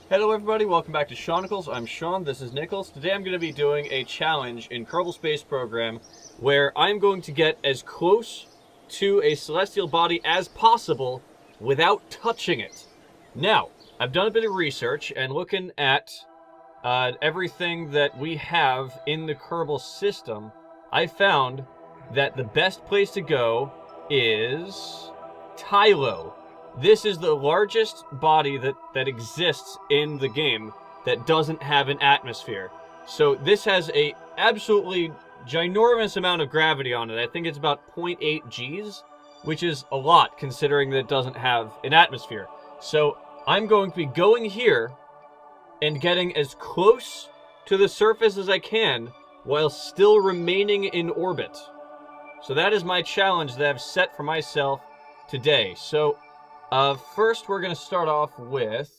Hello everybody, welcome back to Seanickles. I'm Sean, this is Nichols. Today I'm going to be doing a challenge in Kerbal Space Program where I'm going to get as close to a celestial body as possible without touching it. Now, I've done a bit of research and looking at everything that we have in the Kerbal system, I found that the best place to go is Tylo. This is the largest body that exists in the game that doesn't have an atmosphere. So this has a absolutely ginormous amount of gravity on it. I think it's about 0.8 Gs, which is a lot considering that it doesn't have an atmosphere. So I'm going to be going here and getting as close to the surface as I can while still remaining in orbit. So that is my challenge that I've set for myself today. So first, we're going to start off with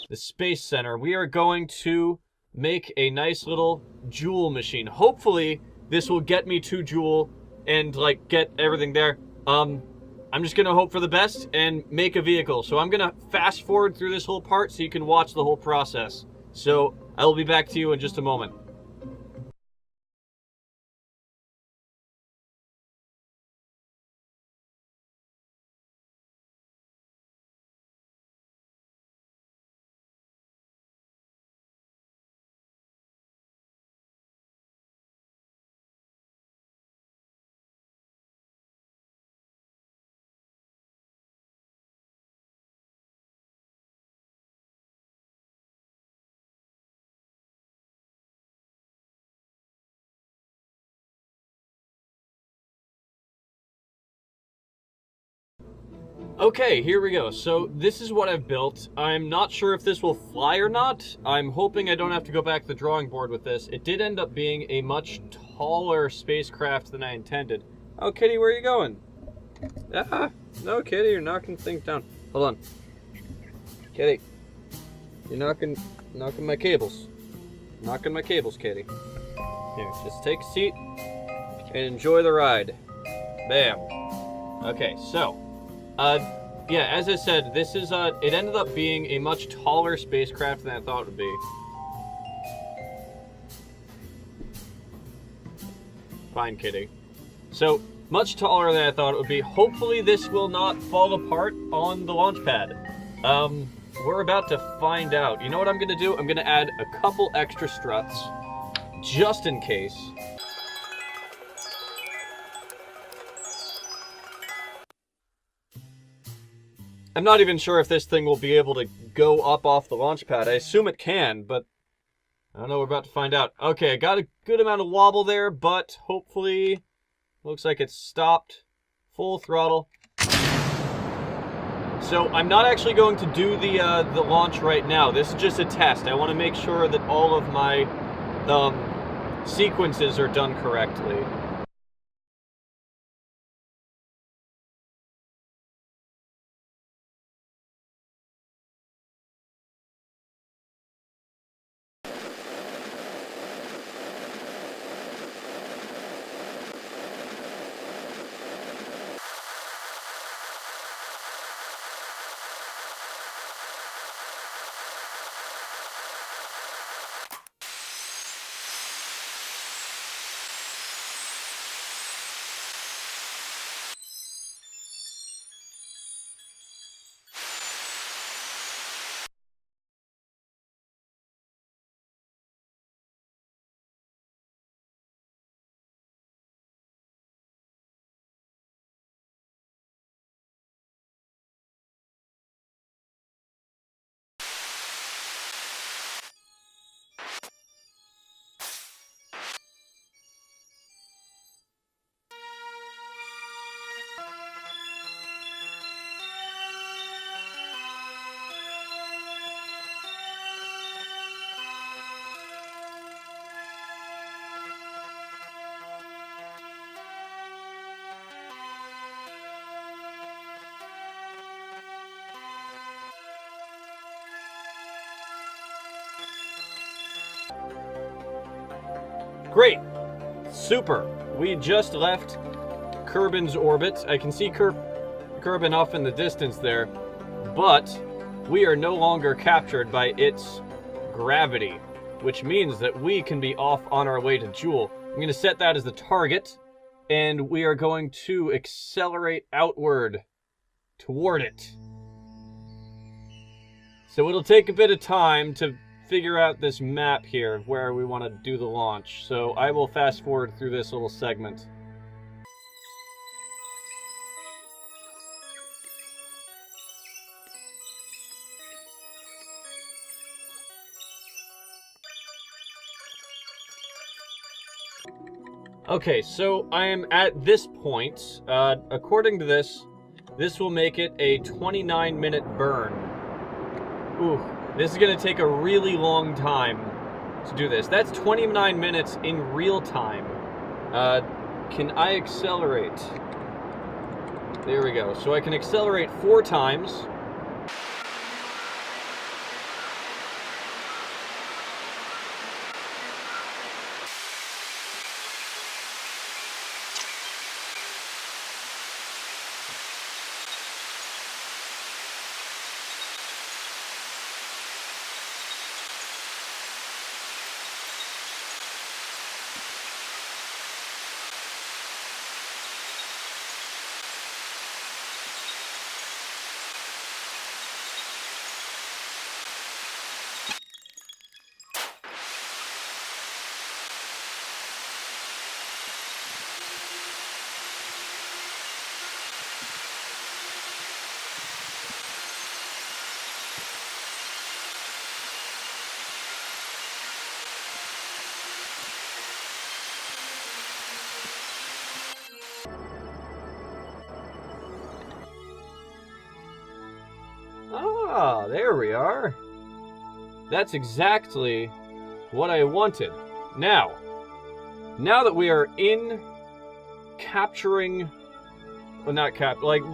the Space Center. We are going to make a nice little Joule machine. Hopefully, this will get me to Joule and, like, get everything there. I'm just going to hope for the best and make a vehicle. So I'm going to fast forward through this whole part so you can watch the whole process. So I will be back to you in just a moment. Okay, here we go. So this is what I've built. I'm not sure if this will fly or not. I'm hoping I don't have to go back to the drawing board with this. It did end up being a much taller spacecraft than I intended. Oh, Kitty, where are you going? Ah, no, Kitty, you're knocking things down. Hold on. Kitty, you're knocking my cables. Knocking my cables, Kitty. Here, just take a seat and enjoy the ride. Bam. Okay, so yeah, as I said, this is, it ended up being a much taller spacecraft than I thought it would be. Fine, Kitty. So, much taller than I thought it would be. Hopefully this will not fall apart on the launch pad. We're about to find out. You know what I'm gonna do? I'm gonna add a couple extra struts, just in case. I'm not even sure if this thing will be able to go up off the launch pad. I assume it can, but I don't know. We're about to find out. Okay, I got a good amount of wobble there, but hopefully looks like it's stopped. Full throttle. So I'm not actually going to do the launch right now. This is just a test. I want to make sure that all of my sequences are done correctly. Great. Super. We just left Kerbin's orbit. I can see Kerbin off in the distance there, but we are no longer captured by its gravity, which means that we can be off on our way to Jewel. I'm going to set that as the target, and we are going to accelerate outward toward it. So it'll take a bit of time to figure out this map here of where we want to do the launch. So I will fast forward through this little segment. Okay, so I am at this point. According to this, this will make it a 29-minute burn. Ooh, this is going to take a really long time to do this. That's 29 minutes in real time. Can I accelerate? There we go. So I can accelerate 4 times. Ah, there we are. That's exactly what I wanted. Now that we are in capturing, well, not like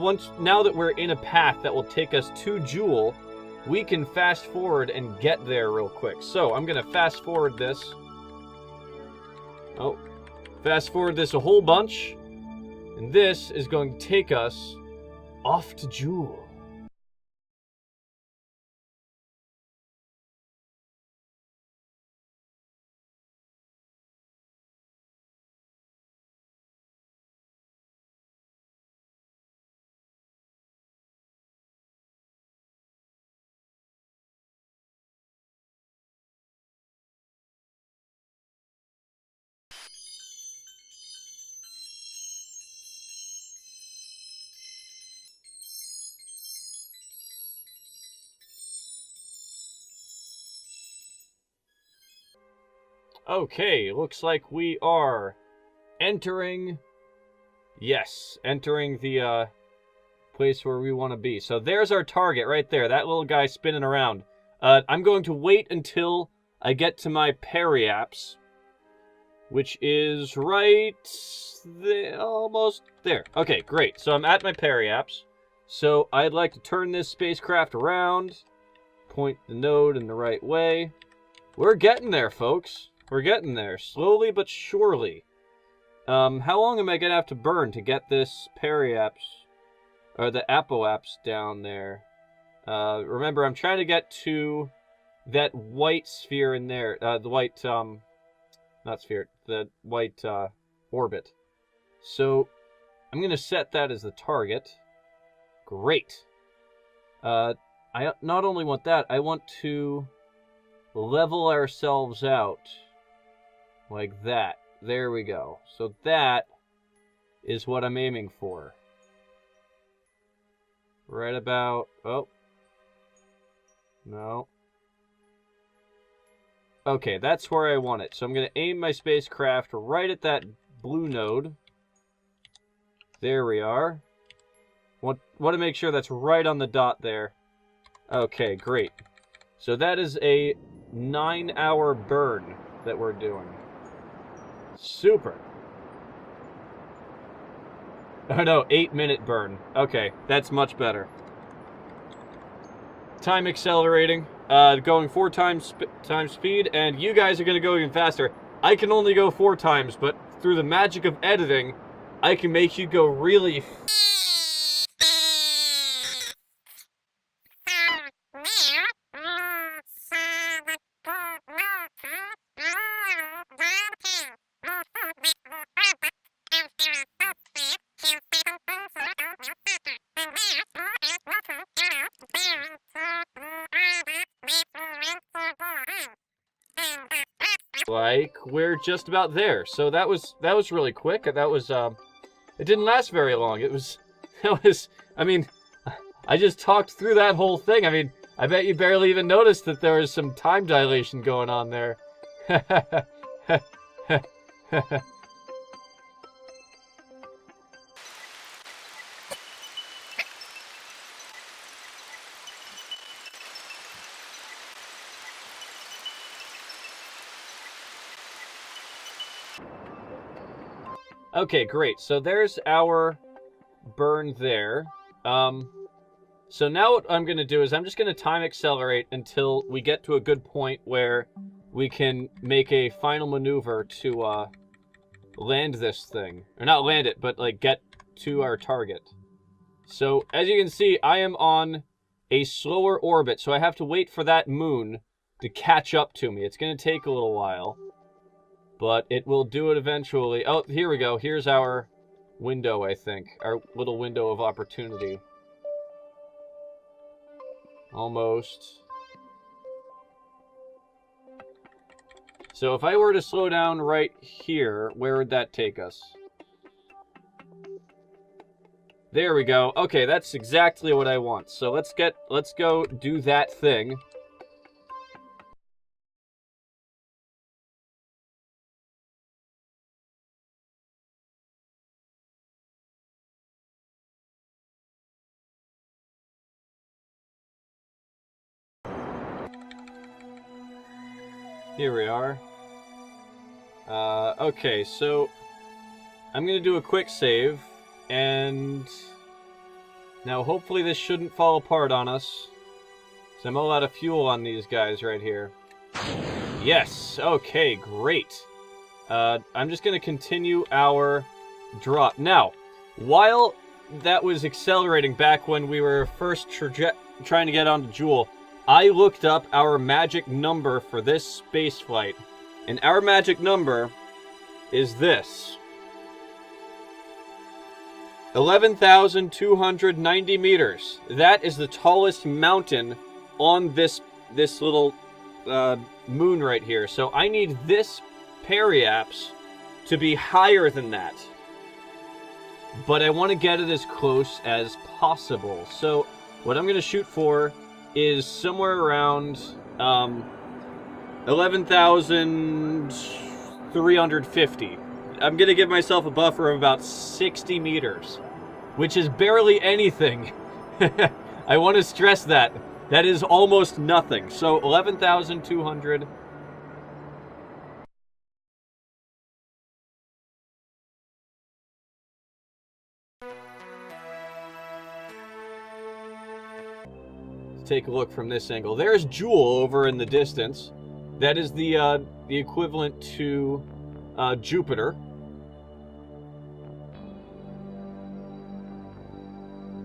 now that we're in a path that will take us to Jewel, we can fast forward and get there real quick. So I'm gonna fast forward this. Oh, fast forward this a whole bunch, and this is going to take us off to Jewel. Okay, looks like we are entering the place where we want to be. So there's our target right there, that little guy spinning around. I'm going to wait until I get to my periapse, which is right there, almost there. Okay, great. So I'm at my periapse. So I'd like to turn this spacecraft around, point the node in the right way. We're getting there, folks. We're getting there, slowly but surely. How long am I going to have to burn to get this periapse, or the apoapse down there? Remember, I'm trying to get to that white sphere in there, the white, not sphere, the white, orbit. So, I'm going to set that as the target. Great. I not only want that, I want to level ourselves out. Like that. There we go. So that is what I'm aiming for. Right about... Oh. No. Okay, that's where I want it. So I'm going to aim my spacecraft right at that blue node. There we are. Want to make sure that's right on the dot there. Okay, great. So that is a 9-hour burn that we're doing. Super. Oh no, 8-minute burn. Okay, that's much better. Time accelerating, going 4 times speed, and you guys are going to go even faster. I can only go 4 times, but through the magic of editing, I can make you go really like we're just about there. So that was really quick. That was it didn't last very long. I mean, I just talked through that whole thing. I mean, I bet you barely even noticed that there was some time dilation going on there. Okay, great. So there's our burn there. So now what I'm going to do is I'm just going to time accelerate until we get to a good point where we can make a final maneuver to land this thing. Or not land it, but like get to our target. So as you can see, I am on a slower orbit, so I have to wait for that moon to catch up to me. It's going to take a little while, but it will do it eventually. Oh, here we go. Here's our window, I think. Our little window of opportunity. Almost. So if I were to slow down right here, where would that take us? There we go. Okay, that's exactly what I want. So let's go do that thing. Here we are. Okay, so I'm going to do a quick save, and now hopefully this shouldn't fall apart on us, so I'm all out of fuel on these guys right here. Yes! Okay, great. I'm just going to continue our drop. Now, while that was accelerating back when we were first trying to get onto Joule, I looked up our magic number for this space flight, and our magic number is this. 11,290 meters. That is the tallest mountain on this little moon right here. So I need this periapse to be higher than that. But I want to get it as close as possible. So what I'm going to shoot for is somewhere around 11,350. I'm going to give myself a buffer of about 60 meters, which is barely anything. I want to stress that. That is almost nothing. So 11,200. Take a look from this angle. There's Joule over in the distance. That is the equivalent to Jupiter.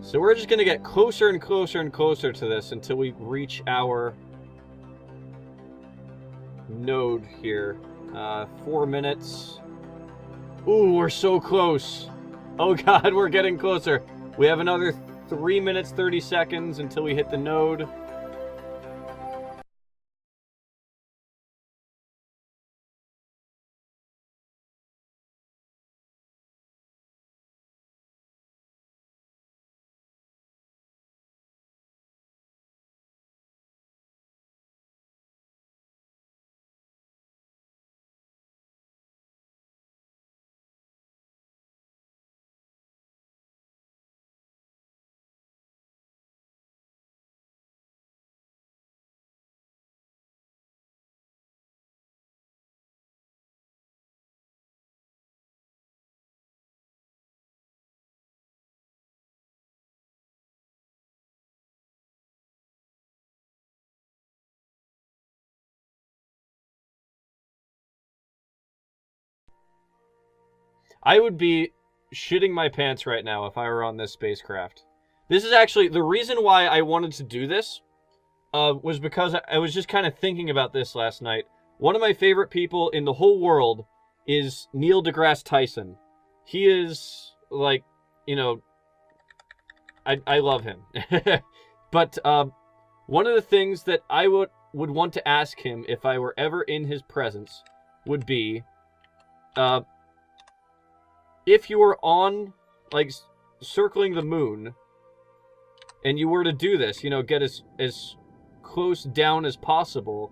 So we're just going to get closer and closer and closer to this until we reach our node here. 4 minutes. Ooh, we're so close. Oh god, we're getting closer. We have another 3 minutes, 30 seconds until we hit the node. I would be shitting my pants right now if I were on this spacecraft. This is actually the reason why I wanted to do this was because I was just kind of thinking about this last night. One of my favorite people in the whole world is Neil deGrasse Tyson. He is, like, you know, I love him. But one of the things that I would want to ask him if I were ever in his presence would be, if you were on, like, circling the moon, and you were to do this, you know, get as close down as possible,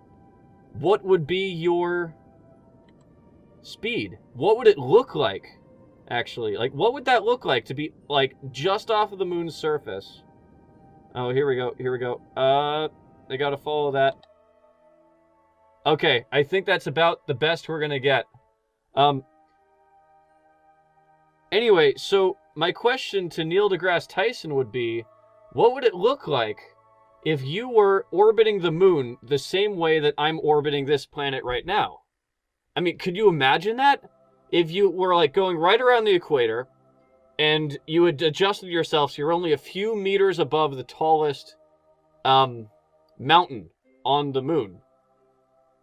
what would be your speed? What would it look like, actually? Like, what would that look like to be, like, just off of the moon's surface? Oh, here we go, here we go. I gotta follow that. Okay, I think that's about the best we're gonna get. Anyway, so my question to Neil deGrasse Tyson would be, what would it look like if you were orbiting the moon the same way that I'm orbiting this planet right now? I mean, could you imagine that? If you were, like, going right around the equator, and you had adjusted yourself so you're only a few meters above the tallest mountain on the moon.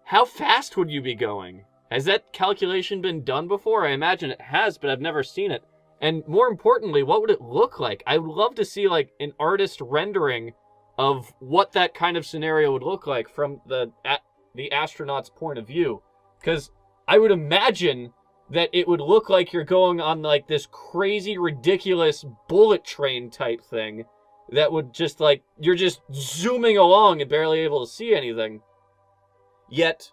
How fast would you be going? Has that calculation been done before? I imagine it has, but I've never seen it. And more importantly, what would it look like? I would love to see, like, an artist rendering of what that kind of scenario would look like from the astronaut's point of view. Because I would imagine that it would look like you're going on, like, this crazy, ridiculous bullet train type thing that would just, like, you're just zooming along and barely able to see anything. Yet,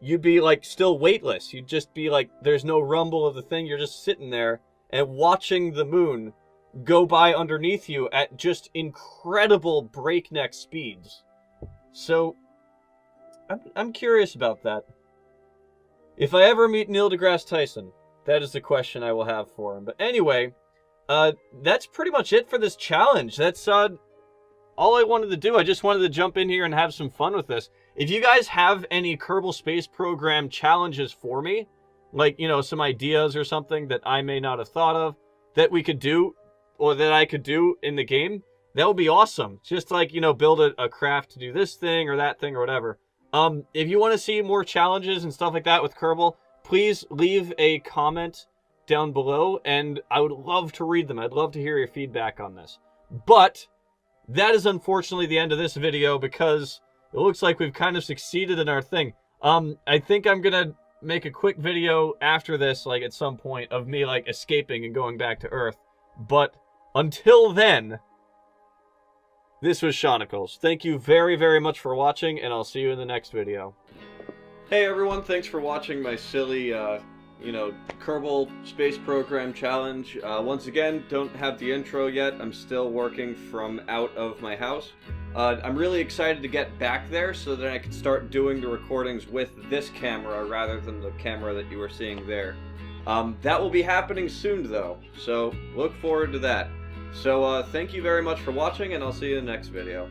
you'd be, like, still weightless. You'd just be, like, there's no rumble of the thing. You're just sitting there and watching the moon go by underneath you at just incredible breakneck speeds. So, I'm curious about that. If I ever meet Neil deGrasse Tyson, that is the question I will have for him. But anyway, that's pretty much it for this challenge. That's all I wanted to do. I just wanted to jump in here and have some fun with this. If you guys have any Kerbal Space Program challenges for me, like, you know, some ideas or something that I may not have thought of that we could do, or that I could do in the game, that would be awesome. Just like, you know, build a craft to do this thing or that thing or whatever. If you want to see more challenges and stuff like that with Kerbal, please leave a comment down below, and I would love to read them. I'd love to hear your feedback on this. But that is unfortunately the end of this video, because it looks like we've kind of succeeded in our thing. I think I'm gonna make a quick video after this, like, at some point, of me, like, escaping and going back to Earth. But until then, this was Seanickles. Thank you very, very much for watching, and I'll see you in the next video. Hey everyone, thanks for watching my silly, you know, Kerbal Space Program challenge. Once again, don't have the intro yet. I'm still working from out of my house. I'm really excited to get back there so that I can start doing the recordings with this camera rather than the camera that you were seeing there. That will be happening soon though, so look forward to that. So thank you very much for watching, and I'll see you in the next video.